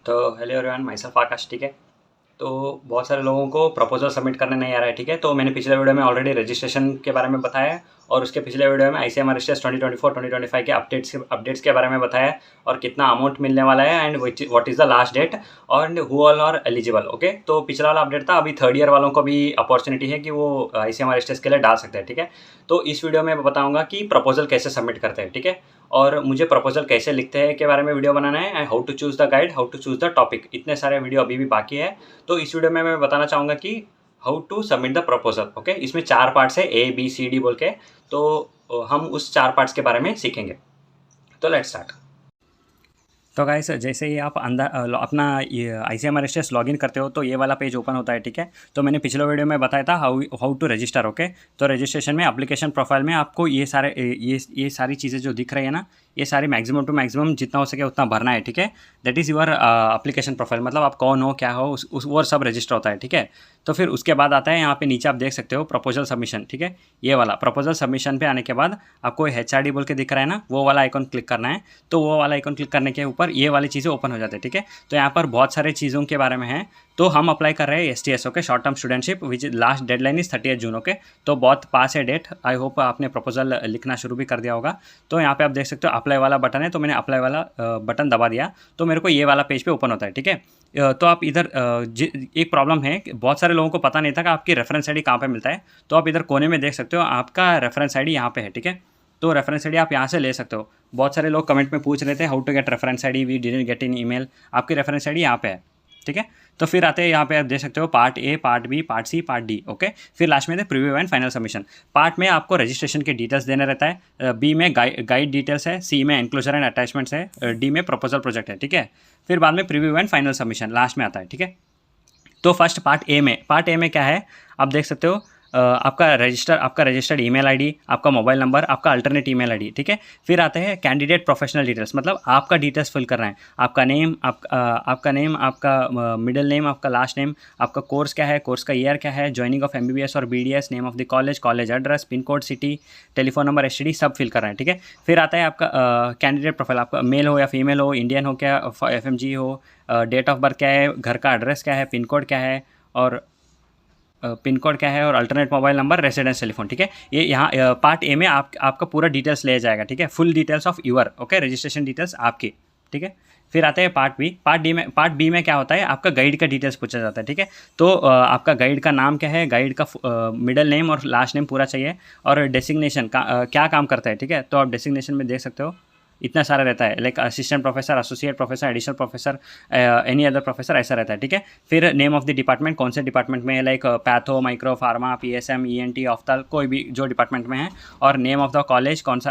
तो hello everyone, my self आकाश। ठीक है, तो बहुत सारे लोगों को प्रपोजल सबमिट करने नहीं आ रहा है। ठीक है, तो मैंने पिछले वीडियो में ऑलरेडी रजिस्ट्रेशन के बारे में बताया है और उसके पिछले वीडियो में ICMR स्टेस 2024-2025 के अपडेट्स के बारे में बताया है और कितना अमाउंट मिलने वाला है and what is the last date और who all are eligible. Okay, तो पिछला वाला अपडेट था। अभी थर्ड ईयर वालों को भी अपॉर्चुनिटी है कि वो ICMR स्टेस के लिए डाल सकते हैं। ठीक है, तो इस वीडियो में बताऊंगा कि प्रपोजल कैसे सबमिट करते हैं। ठीक है, और मुझे प्रपोजल कैसे लिखते हैं के बारे में वीडियो बनाना है and how to choose the guide, how to choose the topic. इतने सारे वीडियो अभी भी बाकी है। तो इस वीडियो में मैं बताना चाहूँगा कि how to submit the proposal. Okay, इसमें 4 पार्ट्स है, ABCD बोल के। तो हम उस 4 पार्ट्स के बारे में सीखेंगे। तो लेट्स स्टार्ट। तो गाइस, जैसे ही आप अंदर अपना ICMR स्टेस लॉगिन करते हो तो ये वाला पेज ओपन होता है। ठीक है, तो मैंने पिछले वीडियो में बताया था हाउ टू रजिस्टर। ओके, तो रजिस्ट्रेशन में एप्लीकेशन प्रोफाइल में आपको ये सारी चीज़ें जो दिख रही है ना, ये सारी मैक्सिमम टू मैक्सिमम जितना हो सके उतना भरना है। ठीक है, that is your application profile, मतलब आप कौन हो, क्या हो, उस वो सब रजिस्टर होता है। ठीक है, तो फिर उसके बाद आता है यहाँ पे नीचे आप देख सकते हो प्रपोजल सबमिशन। ठीक है, ये वाला प्रपोजल सबमिशन पे आने के बाद आपको HRD बोल के दिख रहा है ना, वो वाला आइकॉन क्लिक करना है। तो वो वाला आइकॉन क्लिक करने के ऊपर ये वाली चीज़ें ओपन हो जाती है। ठीक है, तो यहाँ पर बहुत सारे चीज़ों के बारे में है। तो हम अप्लाई कर रहे हैं STS। Okay, short term studentship, which last deadline is 30 June. Okay, तो बहुत पास है डेट। आई होप आपने प्रपोजल लिखना शुरू भी कर दिया होगा। तो यहाँ पे आप देख सकते हो अप्लाई वाला बटन है, तो मैंने अप्लाई वाला बटन दबा दिया तो मेरे को ये वाला पेज पे ओपन होता है। ठीक है, तो आप इधर एक प्रॉब्लम है कि बहुत सारे लोगों को पता नहीं था कि आपकी रेफरेंस ID कहाँ पे मिलता है। तो आप इधर कोने में देख सकते हो आपका रेफरेंस ID यहाँ पे है। ठीक है, तो रेफरेंस ID आप यहाँ से ले सकते हो। बहुत सारे लोग कमेंट में पूछ रहे थे how to get reference ID, we didn't get in email. आपकी रेफरेंस ID यहाँ पे है। ठीक है, तो फिर आते हैं यहाँ पे आप देख सकते हो part A, part B, part C, part D। Okay, फिर लास्ट में preview and final submission. Part में आपको रजिस्ट्रेशन के डिटेल्स देना रहता है, B में गाइड डिटेल्स है, C में एनक्लोजर एंड अटैचमेंट्स है, D में प्रपोजल प्रोजेक्ट है। ठीक है, फिर बाद में preview and final submission last में आता है। ठीक है, तो फर्स्ट पार्ट ए में क्या है आप देख सकते हो, आपका रजिस्टर्ड ईमेल आईडी, आपका मोबाइल नंबर, आपका अल्टरनेट ईमेल आईडी। ठीक है, फिर आते हैं कैंडिडेट प्रोफेशनल डिटेल्स, मतलब आपका डिटेल्स फिल करना है। आपका नेम, आपका मिडिल नेम, आपका लास्ट नेम, आपका कोर्स क्या है, कोर्स का ईयर क्या है, ज्वाइनिंग ऑफ MBBS और BDS, name of the college address, pin code, city, telephone number, STD सब फिल करना है। ठीक है, फिर आता है आपका कैंडिडेट प्रोफाइल, आपका मेल हो या फीमेल हो, इंडियन हो क्या, FMG हो, डेट ऑफ बर्थ क्या है, घर का एड्रेस क्या है, पिन कोड क्या है और alternate mobile number, residence telephone. ठीक है, ये यहाँ पार्ट ए में आपका पूरा डिटेल्स ले जाएगा। ठीक है, full details of your, okay, registration details आपकी। ठीक है, फिर आते हैं पार्ट बी में क्या होता है, आपका गाइड का डिटेल्स पूछा जाता है। ठीक है, तो आपका गाइड का नाम क्या है, गाइड का मिडिल नेम और लास्ट नेम पूरा चाहिए और डेसिग्नेशन क्या काम करता है। ठीक है, तो आप डेसिग्नेशन में देख सकते हो इतना सारा रहता है, like assistant professor, associate professor, additional professor, any other professor, ऐसा रहता है। ठीक है, फिर नेम ऑफ द डिपार्टमेंट, कौन से डिपार्टमेंट में है, like patho, micro, pharma, PSM, ENT, ऑफ्थल, कोई भी जो डिपार्टमेंट में है, और नेम ऑफ द कॉलेज, कौन से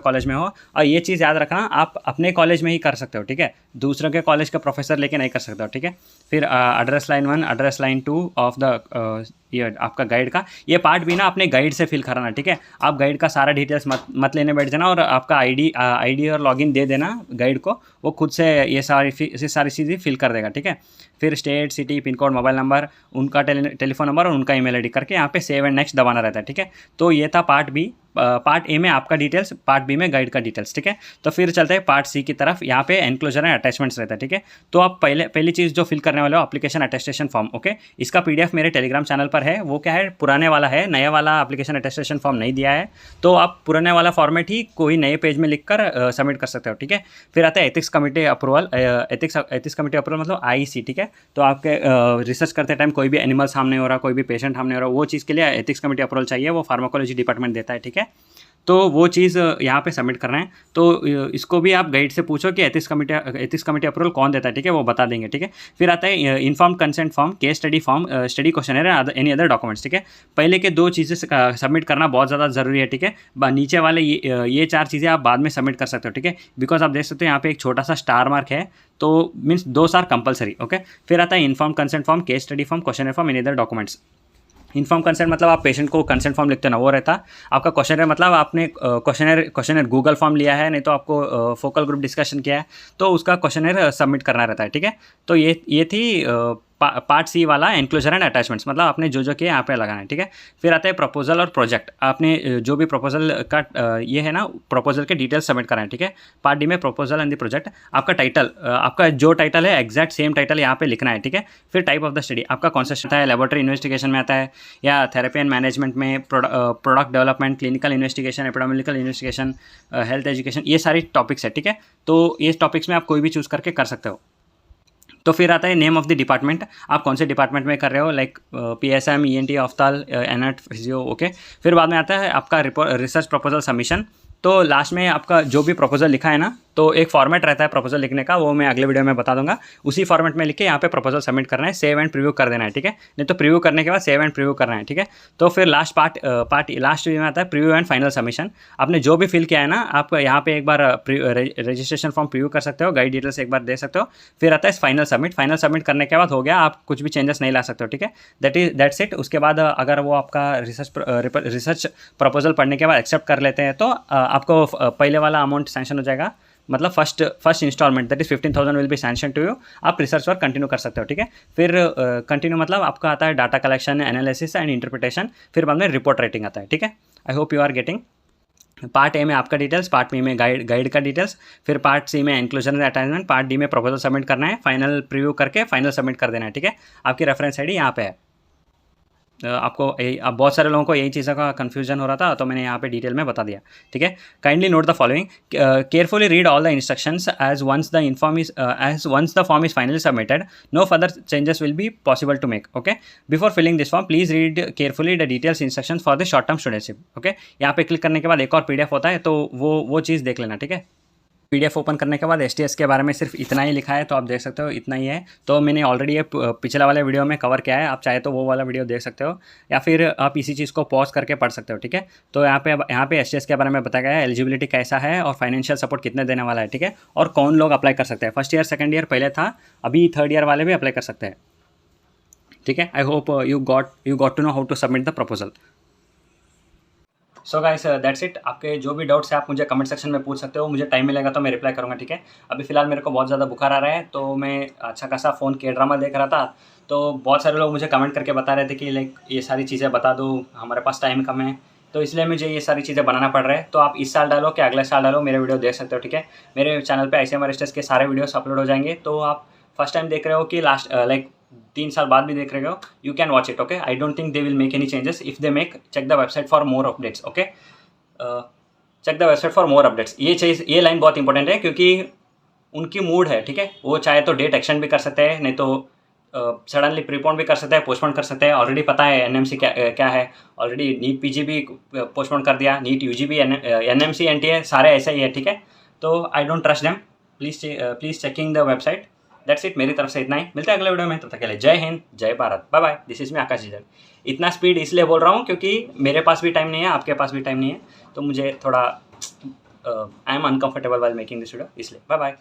कॉलेज में हो। और ये चीज़ याद रखना, आप अपने कॉलेज में ही कर सकते हो। ठीक है, दूसरों के कॉलेज का प्रोफेसर लेके नहीं कर सकते हो। ठीक है, फिर address line 1, address line 2 of the ये आपका गाइड का, ये पार्ट भी ना अपने गाइड से फिल कराना। ठीक है, आप गाइड का सारा डिटेल्स मत लेने बैठ जाना और आपका आईडी और लॉगिन दे देना गाइड को, वो खुद से ये सारी चीज़ें फिल कर देगा। ठीक है, फिर state, city, pin code, mobile number, उनका टेलीफोन नंबर और उनका ईमेल आईडी करके यहाँ पे सेव एंड नेक्स्ट दबाना रहता है। ठीक है, तो ये था पार्ट ए में आपका डिटेल्स, पार्ट बी में गाइड का डिटेल्स। ठीक है, तो फिर चलते हैं पार्ट सी की तरफ। यहाँ पे एनक्लोजर एंड अटैचमेंट्स रहता है। ठीक है, तो आप पहली चीज़ जो फिल करने वाले हो, एप्लीकेशन अटेस्टेशन फॉर्म। ओके, इसका PDF मेरे टेलीग्राम चैनल पर है। वो क्या है, पुराने वाला है, नया वाला एप्लीकेशन अटेस्टेशन फॉर्म नहीं दिया है। तो आप पुराने वाला फॉर्मेट ही कोई नए पेज में लिखकर सबमिट कर सकते हो। ठीक है, फिर आता है ethics committee approval, ethics committee approval मतलब IEC। ठीक है, तो आपके रिसर्च करते टाइम कोई भी एनिमल सामने हो रहा, कोई भी पेशेंट सामने हो रहा, वो चीज़ के लिए एथिक्स कमिटी अप्रूवल चाहिए, वो फार्माकोलॉजी डिपार्टमेंट देता है। ठीक है, तो वो चीज़ यहाँ पे सबमिट करना है। तो इसको भी आप गाइड से पूछो कि एथिक्स कमिटी अप्रूवल कौन देता है। ठीक है, वो बता देंगे। ठीक है, फिर आता है informed consent form, case study form, study questionnaire, any other documents. ठीक है, पहले के 2 चीज़ें सबमिट करना बहुत ज़्यादा ज़रूरी है। ठीक है, नीचे वाले ये 4 चीज़ें आप बाद में सबमिट कर सकते हो। ठीक है, बिकॉज आप देख सकते हो यहाँ पे एक छोटा सा स्टार मार्क है, तो मीन्स 2 आर कंपलसरी। ओके, फिर आता है informed consent form, case study form, questionnaire form, any other documents. Inform consent मतलब आप पेशेंट को कंसेंट फॉर्म लिखते हो ना, वो रहता। आपका क्वेश्चन है मतलब आपने क्वेश्चनर गूगल फॉर्म लिया है, नहीं तो आपको फोकल ग्रुप डिस्कशन किया है, तो उसका क्वेश्चनर सबमिट करना रहता है। ठीक है, तो ये थी पार्ट सी वाला एनक्लोजर एंड अटैचमेंट्स, मतलब आपने जो किया यहाँ पे लगाना है, ठीक है। फिर आता है प्रपोजल और प्रोजेक्ट, आपने जो भी प्रपोजल का ये है ना, प्रपोजल के डिटेल्स सबमिट कराएं, ठीक है। पार्ट डी में प्रपोजल एंड द प्रोजेक्ट, आपका टाइटल, आपका जो टाइटल है एग्जैक्ट सेम टाइटल यहाँ पे लिखना है, ठीक है। फिर टाइप ऑफ द स्टडी, आपका कौन सा आता है, लेबोरेटरी इन्वेस्टिगेशन में आता है या थेरेपी एंड मैनेजमेंट में, product development, clinical investigation, epidemical investigation, health education, ये सारी टॉपिक्स है, ठीक है। तो ये टॉपिक्स में आप कोई भी चूज़ करके कर सकते हो। तो फिर आता है नेम ऑफ द डिपार्टमेंट, आप कौन से डिपार्टमेंट में कर रहे हो, लाइक PSM, ENT, ऑफ्थाल, एनट, फिजियो, ओके। फिर बाद में आता है आपका रिसर्च प्रपोजल सबमिशन। तो लास्ट में आपका जो भी प्रपोजल लिखा है ना, तो एक फॉर्मेट रहता है प्रपोजल लिखने का, वो मैं अगले वीडियो में बता दूंगा। उसी फॉर्मेट में लिख के यहाँ पे प्रपोजल सबमिट करना है, सेव एंड प्रीव्यू कर देना है, ठीक है। नहीं तो प्रीव्यू करने के बाद सेव एंड प्रीव्यू करना है, ठीक है। तो फिर लास्ट लास्ट में आता है प्रीव्यू एंड फाइनल सबमिशन। आपने जो भी फिल किया है ना, आप यहाँ पे एक बार रजिस्ट्रेशन फॉर्म प्रीव्यू कर सकते हो, गाइड डिटेल्स एक बार दे सकते हो। फिर आता है फाइनल सबमिट, फाइनल सबमिट करने के बाद हो गया, आप कुछ भी चेंजेस नहीं ला सकते हो, ठीक है। That's it. उसके बाद अगर वो आपका रिसर्च प्रपोजल पढ़ने के बाद एक्सेप्ट कर लेते हैं तो आपको पहले वाला अमाउंट सैंक्शन हो जाएगा, मतलब first installment that is 15,000 will be sanction to you. आप रिसर्च वर्क कंटिन्यू कर सकते हो, ठीक है। फिर कंटिन्यू मतलब आपका आता है data collection, analysis and interpretation, फिर बाद में रिपोर्ट राइटिंग आता है, ठीक है। I hope you are getting. Part A में आपका डिटेल्स, पार्ट बी में गाइड का डिटेल्स, फिर पार्ट सी में inclusion and attachment, part D में प्रपोजल सबमिट करना है, फाइनल प्रीव्यू करके फाइनल सबमिट कर देना है, ठीक है। आपकी रेफरेंस आईडी यहाँ पे है। आपको अब बहुत सारे लोगों को यही चीज़ों का कन्फ्यूजन हो रहा था, तो मैंने यहाँ पे डिटेल में बता दिया, ठीक है। Kindly note the following, carefully read all the instructions as once the form is finally submitted, no further changes will be possible to make, okay. Before filling this form please read carefully the details instructions for the short term studentship, okay. यहाँ पे click करने के बाद एक और PDF होता है, तो वो चीज़ देख लेना, ठीक है। PDF ओपन करने के बाद STS के बारे में सिर्फ इतना ही लिखा है, तो आप देख सकते हो इतना ही है। तो मैंने ऑलरेडी ये पिछला वाले वीडियो में कवर किया है, आप चाहे तो वो वाला वीडियो देख सकते हो या फिर आप इसी चीज़ को पॉज करके पढ़ सकते हो, ठीक है। तो यहाँ पे STS के बारे में बताया गया है, एलिजिबिलिटी कैसा है और फाइनेंशियल सपोर्ट कितने देने वाला है, ठीक है। और कौन लोग अप्लाई कर सकते हैं, फर्स्ट ईयर सेकेंड ईयर पहले था, अभी थर्ड ईयर वाले भी अप्लाई कर सकते हैं, ठीक है। I hope you got to know how to submit the proposal. So guys that's it. आपके जो भी डाउट्स है आप मुझे कमेंट सेक्शन में पूछ सकते हो, मुझे टाइम मिलेगा तो मैं रिप्लाई करूँगा, ठीक है। अभी फिलहाल मेरे को बहुत ज़्यादा बुखार आ रहा है, तो मैं अच्छा खासा फ़ोन के ड्रामा देख रहा था, तो बहुत सारे लोग मुझे कमेंट करके बता रहे थे कि लाइक ये सारी चीज़ें बता दो, हमारे पास टाइम कम है, तो इसलिए मुझे ये सारी चीज़ें बनाना पड़ रहा है। तो आप इस साल डालो कि अगले साल डालो, मेरे वीडियो देख सकते हो, ठीक है। मेरे चैनल पर ICMR स्टेज के सारे वीडियोस अपलोड हो जाएंगे, तो आप फर्स्ट टाइम देख रहे हो कि लास्ट लाइक 3 साल बाद भी देख रहे हो, you can watch it, okay. I don't think they will make any changes, if they make check the website for more updates, okay. Check the website for more updates, ये line बहुत important है क्योंकि उनकी mood है, ठीक है। वो चाहे तो डेट एक्सटेंड भी कर सकते हैं, नहीं तो सडनली प्रीपोन भी कर सकते हैं, पोस्टपोन कर सकते हैं। ऑलरेडी पता है NMC क्या है, ऑलरेडी नीट PG भी पोस्टपोन कर दिया, नीट UG भी, NMC NTA सारे ऐसा ही है, ठीक है। तो I don't trust them, please checking the website. That's it, मेरी तरफ से इतना ही। मिलते हैं अगले वीडियो में, तब तक के लिए जय हिंद, जय Bharat, bye bye. This is me Akash जीजन। इतना स्पीड इसलिए बोल रहा हूँ क्योंकि मेरे पास भी टाइम नहीं है, आपके पास भी टाइम नहीं है, तो मुझे थोड़ा I am uncomfortable while making this video, इसलिए बाय बाय।